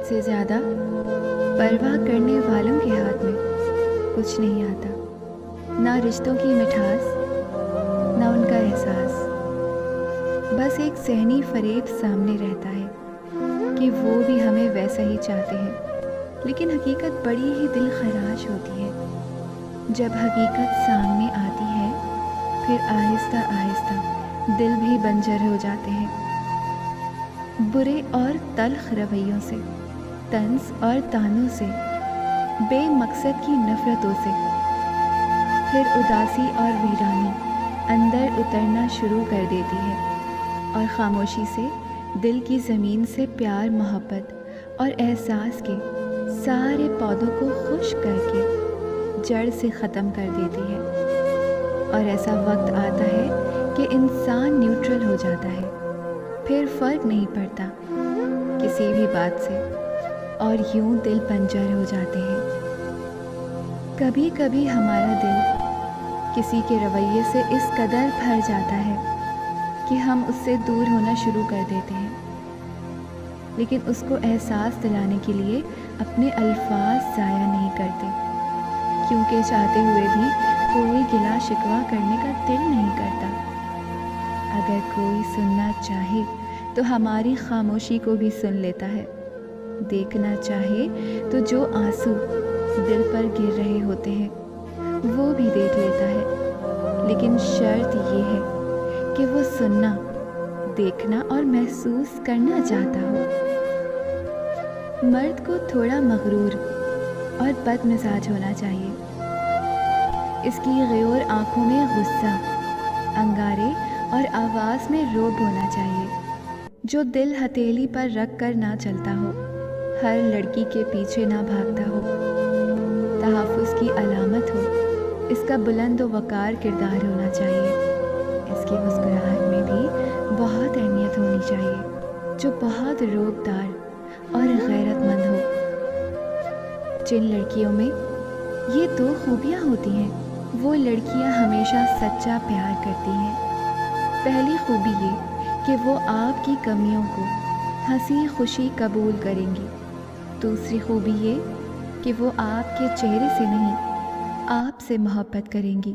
سے زیادہ پرواہ کرنے والوں کے ہاتھ میں کچھ نہیں آتا، نہ رشتوں کی مٹھاس، نہ ان کا احساس۔ بس ایک ذہنی فریب سامنے رہتا ہے کہ وہ بھی ہمیں ویسا ہی چاہتے ہیں، لیکن حقیقت بڑی ہی دل خراش ہوتی ہے۔ جب حقیقت سامنے آتی ہے پھر آہستہ آہستہ دل بھی بنجر ہو جاتے ہیں، برے اور تلخ رویوں سے، طنز اور تانوں سے، بے مقصد کی نفرتوں سے۔ پھر اداسی اور ویرانی اندر اترنا شروع کر دیتی ہے، اور خاموشی سے دل کی زمین سے پیار، محبت اور احساس کے سارے پودوں کو خشک کر کے جڑ سے ختم کر دیتی ہے۔ اور ایسا وقت آتا ہے کہ انسان نیوٹرل ہو جاتا ہے، پھر فرق نہیں پڑتا کسی بھی بات سے، اور یوں دل بنجر ہو جاتے ہیں۔ کبھی کبھی ہمارا دل کسی کے رویے سے اس قدر بھر جاتا ہے کہ ہم اس سے دور ہونا شروع کر دیتے ہیں، لیکن اس کو احساس دلانے کے لیے اپنے الفاظ ضائع نہیں کرتے، کیونکہ چاہتے ہوئے بھی کوئی گلا شکوہ کرنے کا دل نہیں کرتا۔ اگر کوئی سننا چاہے تو ہماری خاموشی کو بھی سن لیتا ہے، دیکھنا چاہے تو جو آنسو دل پر گر رہے ہوتے ہیں وہ بھی دیکھ لیتا ہے، لیکن شرط یہ ہے کہ وہ سننا، دیکھنا اور محسوس کرنا چاہتا ہو۔ مرد کو تھوڑا مغرور اور بد مزاج ہونا چاہیے، اس کی غیور آنکھوں میں غصہ، انگارے اور آواز میں رعب ہونا چاہیے، جو دل ہتھیلی پر رکھ کر نہ چلتا ہو، ہر لڑکی کے پیچھے نہ بھاگتا ہو، تحفظ کی علامت ہو، اس کا بلند و وقار کردار ہونا چاہیے، اس کی مسکراہٹ میں بھی بہت اہمیت ہونی چاہیے، جو بہت روب دار اور غیرت مند ہو۔ جن لڑکیوں میں یہ دو خوبیاں ہوتی ہیں وہ لڑکیاں ہمیشہ سچا پیار کرتی ہیں۔ پہلی خوبی یہ کہ وہ آپ کی کمیوں کو ہنسی خوشی قبول کریں گی۔ دوسری خوبی یہ کہ وہ آپ کے چہرے سے نہیں، آپ سے محبت کریں گی۔